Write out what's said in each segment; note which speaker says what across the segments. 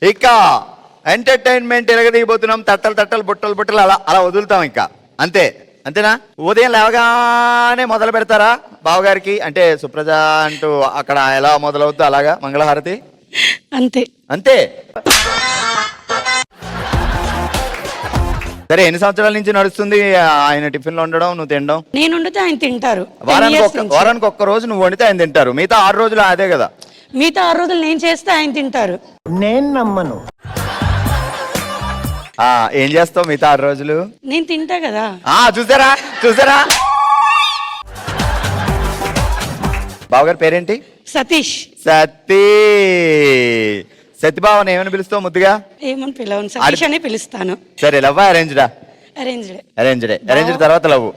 Speaker 1: ఇక ఎంటర్టైన్మెంట్ ఎరగదీయబోతున్నాం. తట్టలు బుట్టలు అలా వదులుతాం ఇంకా. అంతేనా? ఉదయం లేవగానే మొదలు పెడతారా బావగారికి? అంటే సుప్రజ అంటూ అక్కడ ఎలా మొదలవుద్దో అలాగా మంగళహారతి? అంతే. సరే, ఎన్ని సంవత్సరాల నుంచి నడుస్తుంది ఆయన టిఫిన్ లో ఉండడం, నువ్వు తినడం?
Speaker 2: నేను వండితే ఆయన తింటారు.
Speaker 1: వారానికి ఒక్క రోజు నువ్వు వండితే ఆయన తింటారు, మిగతా 6 రోజులు అదే కదా?
Speaker 2: మిగతా 6 రోజులు నేను చేస్తే ఆయన తింటారు.
Speaker 3: నేను నమ్మను.
Speaker 1: ఏం చేస్తావు మిగతా 6 రోజులు?
Speaker 2: నేను తింటా కదా.
Speaker 1: చూసారా బావగారి పేరేంటి?
Speaker 2: సతీష్.
Speaker 1: సతీబావని ఏమని పిలుస్తావు ముద్దుగా?
Speaker 2: ఏమని పిలవను, సతీష్ అని పిలుస్తాను.
Speaker 1: సరే, లవ్వా అరేంజ్డా? అరేంజ్డ్ తర్వాత లవ్.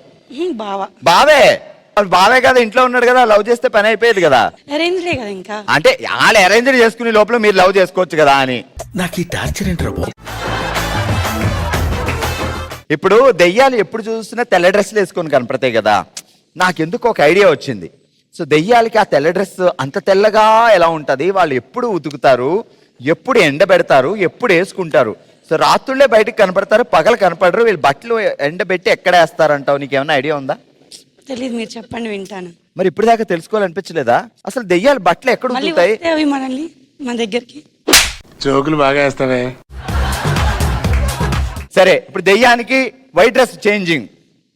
Speaker 1: బావే కదా, ఇంట్లో ఉన్నాడు కదా, లవ్ చేస్తే పని అయిపోయేది కదా.
Speaker 2: అరేంజ్డే కదా. ఇంకా
Speaker 1: అంటే వాళ్ళు అరేంజ్ చేసుకునే లోపల మీరు లవ్ చేసుకోవచ్చు కదా అని.
Speaker 3: నాకు ఈ టార్చర్ ఏంటి రాబో.
Speaker 1: ఇప్పుడు దెయ్యాలు ఎప్పుడు చూస్తున్నా తెల్ల డ్రెస్సులు వేసుకొని కనపడతాయి కదా. నాకెందుకు ఒక ఐడియా వచ్చింది. సో దెయ్యాలకి ఆ తెల్ల డ్రెస్ అంత తెల్లగా ఎలా ఉంటుంది? వాళ్ళు ఎప్పుడు ఉతుకుతారు, ఎప్పుడు ఎండబెడతారు, ఎప్పుడు వేసుకుంటారు? సో రాత్రులే బయటకు కనపడతారు, పగలు కనపడరు. వీళ్ళు బట్టలు ఎండబెట్టి ఎక్కడ వేస్తారంటావు? నీకేమైనా ఐడియా ఉందా?
Speaker 2: తెలియదు, మీరు చెప్పండి, వింటాను.
Speaker 1: మరి ఇప్పుడు దాకా తెలుసుకోవాలనిపించలేదా? అసలు దెయ్యాలు బట్టలు ఎక్కడ ఉతుకుతాయి?
Speaker 2: అవి మనల్ని మన దగ్గరికి
Speaker 3: జోకులు బాగా వేస్తావే.
Speaker 1: సరే, ఇప్పుడు దెయ్యానికి వైట్ డ్రెస్ చేంజింగ్,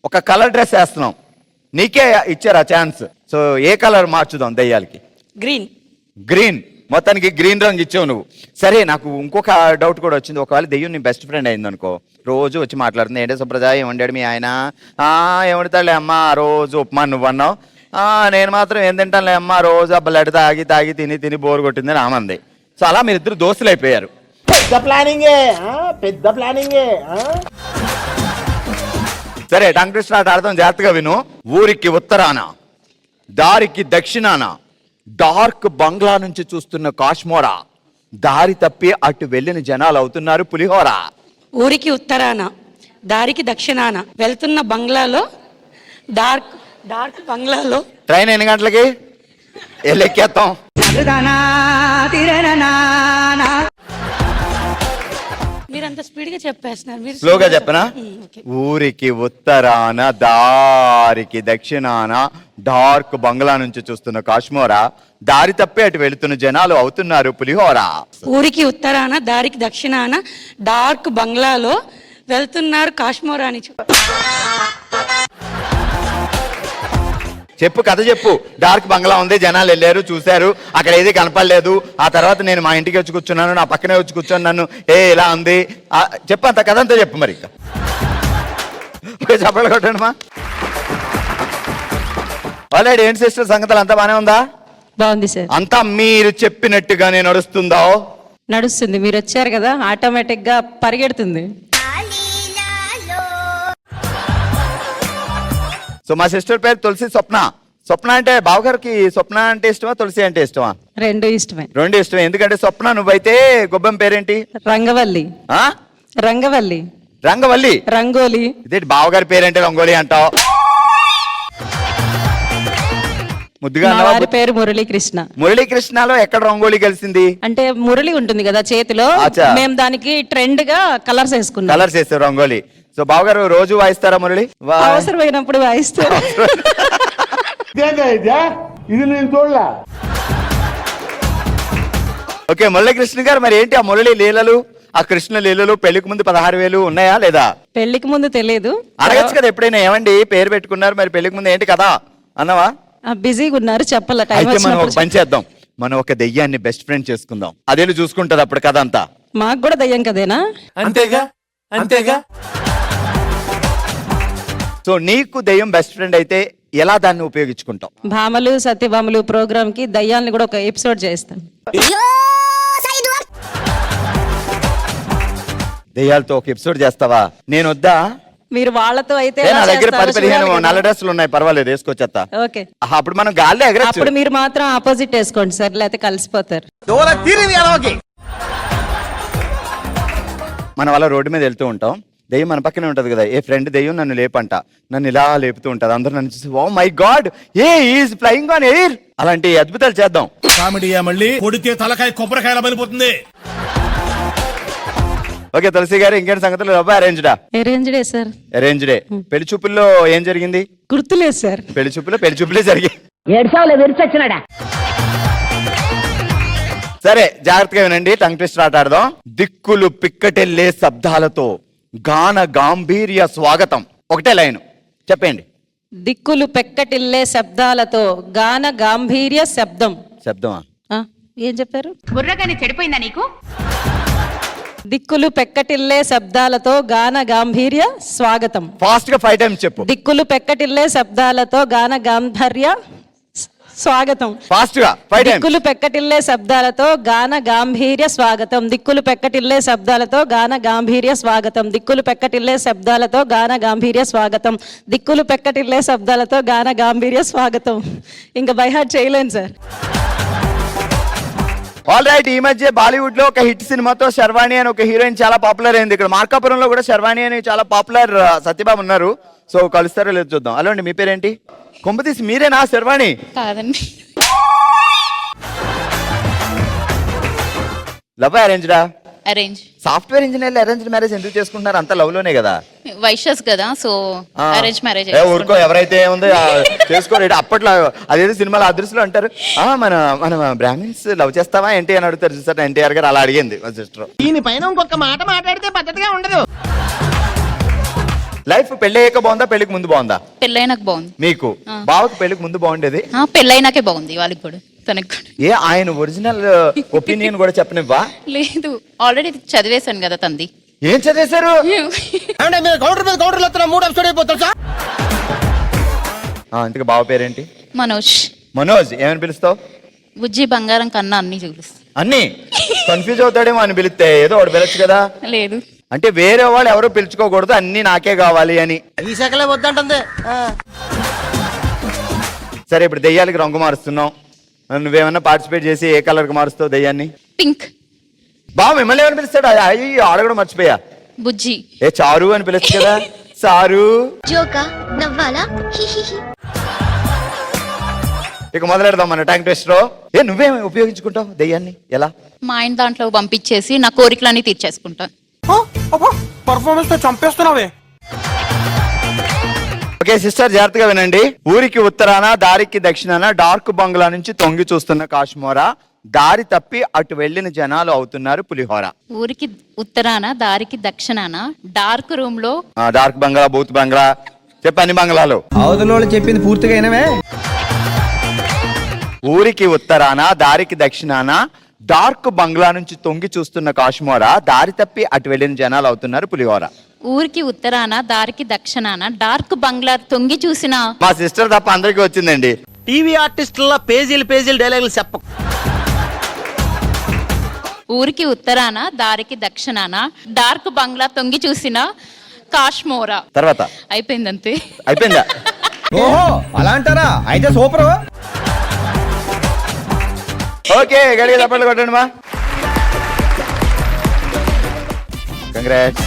Speaker 1: ఒక కలర్ డ్రెస్ వేస్తున్నాం, నీకే ఇచ్చారు ఆ ఛాన్స్. సో ఏ కలర్ మార్చుదాం దెయ్యాలకి? గ్రీన్. మొత్తానికి గ్రీన్ రంగు ఇచ్చావు నువ్వు. సరే, నాకు ఇంకొక డౌట్ కూడా వచ్చింది. ఒకవేళ దెయ్యం నీ బెస్ట్ ఫ్రెండ్ అయింది అనుకో, రోజు వచ్చి మాట్లాడుతుంది, ఏంటో సుప్రజ ఏం వండాడు మీ ఆయన? ఏమంటాడులే అమ్మ, రోజు ఉప్మా నువ్వు అన్నావు, నేను మాత్రం ఏం తింటానులే అమ్మ, రోజు బ్లడ్ తాగి తిని బోరు కొట్టిందని ఆమంది. సో అలా మీరిద్దరు దోస్తులు అయిపోయారు.
Speaker 3: పెద్ద ప్లానింగే.
Speaker 1: సరే, టంగ్ ట్విస్టర్ ఆట ఆడతాం, జాగ్రత్తగా విను. ఊరికి ఉత్తరాన, దారికి దక్షిణాన, డార్క్ బంగ్లా నుంచి చూస్తున్న కాశ్మోరా, దారి తప్పి అటు వెళ్ళిన జనాలు అవుతున్నారు పులిహోర.
Speaker 2: ఊరికి ఉత్తరాన, దారికి దక్షిణాన, వెళ్తున్న బంగ్లాలో, డార్క్ బంగ్లాలో.
Speaker 1: ట్రైన్ ఎన్ని గంటలకి ఎక్కేస్తాం?
Speaker 2: మీరు అంత స్పీడ్ గా చెప్పేస్తున్నారు, మీరు
Speaker 1: స్లోగా చెప్పనా? ఊరికి ఉత్తరాన, దారికి దక్షిణాన, డార్క్ బంగ్లా నుంచి చూస్తున్న కాశ్మోరా, దారి తప్పి అటు వెళుతున్న జనాలు అవుతున్నారు పులిహోర.
Speaker 2: ఊరికి ఉత్తరాన, దారికి దక్షిణాన, డార్క్ బంగ్లాలో వెళ్తున్నారు కాశ్మోరా అని
Speaker 1: చెప్పు, కథ చెప్పు. డార్క్ బంగ్లా ఉంది, జనాలు వెళ్ళారు, చూశారు, అక్కడ ఏది కనపడలేదు. ఆ తర్వాత నేను మా ఇంటికి వచ్చి కూర్చున్నాను, నా పక్కనే వచ్చి కూర్చొని నన్ను ఇలా ఉంది చెప్పు, అంత కథ అంతా చెప్పు. మరి చెప్పలు కొట్టండి మా. ఆల్రెడీ ఏంటి సిస్టర్, సంగతులు అంతా బానే ఉందా?
Speaker 4: బాగుంది సార్.
Speaker 1: అంతా మీరు చెప్పినట్టుగానే నడుస్తుందా?
Speaker 4: నడుస్తుంది. మీరు వచ్చారు కదా, ఆటోమేటిక్ గా పరిగెడుతుంది.
Speaker 1: సో మా సిస్టర్ పేరు తులసి స్వప్న. స్వప్న అంటే బావగారికి స్వప్న అంటే ఇష్టమా, తులసి అంటే ఇష్టమా?
Speaker 4: రెండు ఇష్టమే.
Speaker 1: ఎందుకంటే స్వప్న నువ్వైతే గొబ్బెం పేరేంటి?
Speaker 4: రంగవల్లి. రంగోలి.
Speaker 1: ఇదేంటి బావగారి పేరేంటి రంగోలి అంటావు? ముద్దుగా
Speaker 4: పేరు
Speaker 1: మురళీకృష్ణలో ఎక్కడ రంగోలి కలిసింది?
Speaker 4: అంటే మురళి ఉంటుంది కదా చేతిలో, మేము దానికి ట్రెండ్ గా కలర్స్
Speaker 1: వేస్తారు రంగోలి. సో బావగారు రోజు వాయిస్తారా మురళి?
Speaker 4: అవసరమైనప్పుడు వాయిస్తారు.
Speaker 1: ఓకే, మురళీకృష్ణ గారు, మరి ఏంటి ఆ మురళి లీలలు, ఆ కృష్ణ లీలలు? పెళ్లికి ముందు 16,000 ఉన్నాయా లేదా?
Speaker 4: పెళ్లికి ముందు తెలియదు,
Speaker 1: అడగచ్చు కదా ఎప్పుడైనా, ఏమండి పేరు పెట్టుకున్నారు, మరి పెళ్లికి ముందు ఏంటి కదా అన్నవా?
Speaker 4: బిజీగా ఉన్నారు, చెప్పాల.
Speaker 1: అయితే మనం ఒక పని చేద్దాం, మనం ఒక దెయ్యాన్ని బెస్ట్ ఫ్రెండ్ చేసుకుందాం, అదే చూసుకుంటది అప్పుడు కథ అంతా.
Speaker 4: మాకు కూడా దెయ్యం కదేనా?
Speaker 3: అంతేగా.
Speaker 1: సో నీకు దెయ్యం బెస్ట్ ఫ్రెండ్ అయితే ఎలా దాన్ని ఉపయోగించుకుంటాం?
Speaker 4: భామలు సత్యభామలు ప్రోగ్రామ్ కి దయ్యాన్ని కూడా ఒక ఎపిసోడ్ చేస్తాం.
Speaker 1: దెయ్యాలతో ఒక ఎపిసోడ్ చేస్తావా? నేను వద్దా?
Speaker 4: మీరు వాళ్ళతో అయితే
Speaker 1: నా దగ్గర 10-15 నల్ల డ్రెస్సులు ఉన్నాయి, పర్వాలేదు, వేసుకోవచ్చా?
Speaker 4: ఓకే,
Speaker 1: అప్పుడు మనం గాల్లో ఎగరొచ్చు.
Speaker 4: అప్పుడు మీరు మాత్రం ఆపోజిట్ వేసుకోండి సార్, లేకపోతే కలిసిపోతారు.
Speaker 1: మనం అలా రోడ్డు మీద వెళ్తూ ఉంటాం, దెయ్యం మన పక్కనే ఉంటది కదా, ఏ ఫ్రెండ్ దెయ్యం నన్ను లేపంట, నన్ను ఇలా లేపుతూ ఉంటది, అందరూ నన్ను చూసి oh my god, is flying on air, అలాంటి అద్భుతాలు చేద్దాం.
Speaker 3: కామెడీ మళ్ళీ కొడితే తలకాయ కొబ్బరికాయలా పడిపోతుంది.
Speaker 1: ఓకే తులసి గారు ఇంకేంటి సంగతులు? లవ్ అరేంజ్డా?
Speaker 4: అరేంజ్డే సార్.
Speaker 1: అరేంజ్డే. పెళ్లి చూపుల్లో ఏం జరిగింది?
Speaker 4: గుర్తులేదు సార్.
Speaker 1: పెళ్లి చూపులే జరిగాయి. సరే జాగ్రత్తగా వినండి, టంగ్ ట్విస్టర్ ఆట ఆడదాం. దిక్కులు పిక్కటెల్లే శబ్దాలతో గాన గాంభీర్య స్వాగతం. ఒకటే లైన్ చెప్పండి.
Speaker 4: దిక్కులు పెక్కటిల్లే శబ్దాలతో గాన గాంభీర్య శబ్దం.
Speaker 1: శబ్దమా?
Speaker 4: ఏం చెప్పారు?
Speaker 5: బుర్రగానే చెడిపోయిందా నీకు?
Speaker 4: దిక్కులు పెక్కటిల్లే శబ్దాలతో గాన గాంభీర్య స్వాగతం.
Speaker 1: ఫాస్ట్ గా 5 టైమ్స్ చెప్పు.
Speaker 4: దిక్కులు పెక్కటిల్లే శబ్దాలతో గాన గాంభీర్య స్వాగతం.
Speaker 1: ఫాస్ట్ గా 5 టైమ్స్.
Speaker 4: దిక్కులు పెక్కటిల్లే శబ్దాలతో గాన గాంభీర్య స్వాగతం. దిక్కులు పెక్కటిల్లే శబ్దాలతో గాన గాంభీర్య స్వాగతం. దిక్కులు పెక్కటిల్లే శబ్దాలతో గాన గాంభీర్య స్వాగతం. దిక్కులు పెక్కటిల్లే శబ్దాలతో గాన గాంభీర్య స్వాగతం. ఇంకా బై హార్ట్ చేయలేను సార్.
Speaker 1: All right. ఈ మధ్య బాలీవుడ్ లో ఒక హిట్ సినిమాతో శర్వాణి అని ఒక హీరోయిన్ చాలా పాపులర్ అయింది. ఇక్కడ మార్కాపురంలో కూడా శర్వాణి అని చాలా పాపులర్ సత్యబాబు ఉన్నారు. సో కలుస్తారో లేదు చూద్దాం. హలో అండి, మీ పేరేంటి? కొంపతీసి మీరేనా శర్వాణి?
Speaker 5: కాదండి.
Speaker 1: లవ్ అరేంజ్డా?
Speaker 5: అరేంజ్.
Speaker 1: సాఫ్ట్వేర్ ఇంజనీర్లు అరేంజ్ మ్యారేజ్ ఎందుకు చేసుకుంటున్నారు? అంత లవ్ లోనే కదా.
Speaker 5: వైశ్యస్ కదా, సో అరేంజ్ మ్యారేజ్.
Speaker 1: ఊరుకో, ఎవరైతే ఏముందో చేసుకోరు. అప్పట్లో అదేదో సినిమాలో అదృశ్యలో అంటారు, మన బ్రాహ్మిన్స్ లవ్ చేస్తావా ఏంటి అని అడుగుతారు చూసారు. ఎన్టీఆర్ గారు అలా అడిగింది మా సిస్టర్.
Speaker 6: దీనిపైన ఇంకొక మాట మాట్లాడితే పద్ధతిగా ఉండదు.
Speaker 1: లైఫ్ పెళ్ళయ్యాక బాగుందా పెళ్లికి ముందు బాగుందా?
Speaker 5: పెళ్ళైనాక బాగుంది.
Speaker 1: మీకు బావకు పెళ్లికి ముందు బాగుండేది?
Speaker 5: పెళ్ళైనాకే బాగుంది వాళ్ళకి కూడా, తనకి కూడా.
Speaker 1: ఏ ఆయన ఒరిజినల్ ఒపీనియన్ కూడా చెప్పనివ్వా?
Speaker 5: లేదు, ఆల్రెడీ చదివేశాను కదా తంది.
Speaker 1: ఏం చదివేశారు?
Speaker 6: అంటే మీరు కౌంటర్ మీద కౌంటర్లు వస్తున్నా మూడు ఎపిసోడ్ అయిపోతారు సార్.
Speaker 1: ఇంతకు బావ పేరేంటి?
Speaker 5: మనోజ్.
Speaker 1: మనోజ్. ఏమని పిలుస్తావు?
Speaker 5: బుజ్జి బంగారం కన్నా అన్ని చూపిస్తా.
Speaker 1: అన్ని కన్ఫ్యూజ్ అవుతాడేమో అని పిలిస్తే. ఏదో ఒకటి పిలచ్చు కదా.
Speaker 5: లేదు
Speaker 1: అంటే వేరే వాళ్ళు ఎవరు పిలుచుకోకూడదు, అన్ని నాకే కావాలి అని.
Speaker 6: ఈ శాఖలే వద్దంటుంది.
Speaker 1: సరే ఇప్పుడు దెయ్యాలకి రంగు మారుస్తున్నాం. నువ్వేమన్నా పార్టిసిపేట్ చేసి ఏ కలర్ కి మారుస్తావు దెయ్యాన్ని?
Speaker 5: పింక్.
Speaker 1: బావ మిమ్మల్ని ఏమని పిలుస్తాడు? అయ్యి ఆడగడం మర్చిపోయా.
Speaker 5: బుజ్జి.
Speaker 1: ఏ చారు అని పిలుచ్చు కదా. సారు.
Speaker 7: జోకా నవ్వాలా? హిహిహి.
Speaker 1: ఇక మొదలెడదాం మన టంగ్ ట్విస్టర్. నువ్వేమి ఉపయోగించుకుంటావు దెయ్యాన్ని? ఎలా?
Speaker 5: మా ఆయన దాంట్లో పంపించేసి నా కోరికలన్నీ తీర్చేసుకుంటాను.
Speaker 3: పర్ఫార్మెన్స్ తో చంపేస్తున్నావే.
Speaker 1: ఓకే సిస్టర్, జాగ్రత్తగా వినండి. ఊరికి ఉత్తరాన దారికి దక్షిణాన డార్క్ బంగ్లా నుంచి తొంగి చూస్తున్న కాశ్మోరా, దారి తప్పి అటు వెళ్ళిన జనాలు అవుతున్నారు పులిహోర.
Speaker 5: ఊరికి ఉత్తరాన దారికి దక్షిణాన డార్క్ రూమ్ లో.
Speaker 1: డార్క్ బంగ్లా, బూత్ బంగ్లా, చెప్పు అన్ని బంగ్లాలు.
Speaker 6: అవతల చెప్పింది పూర్తిగా అయినవే.
Speaker 1: ఊరికి ఉత్తరాన దారికి దక్షిణాన డార్క్ బంగ్లా నుంచి తొంగి చూస్తున్న కాశ్మోరా, దారి తప్పి అటు వెళ్ళిన జనాలు అవుతున్నారు పులిహోర.
Speaker 5: ఊరికి ఉత్తరాన దారికి దక్షిణాన డార్క్ బంగ్లా తొంగి చూసిన.
Speaker 1: మా సిస్టర్ తప్ప అందరికీ వచ్చిందండి.
Speaker 6: టీవీ ఆర్టిస్టుల పేజీలు డైలాగులు చెప్ప.
Speaker 5: ఊరికి ఉత్తరాన దారికి దక్షిణాన డార్క్ బంగ్లా తొంగి చూసిన కాశ్మోరా.
Speaker 1: తర్వాత
Speaker 5: అయిపోయింది అంతే.
Speaker 1: అయిపోయిందా?
Speaker 6: ఓహో అలా అంటారా? అయితే సూపర్.
Speaker 1: ఓకే గడిగా తప్పట్లు కొట్టండి మా. కంగ్రాట్స్.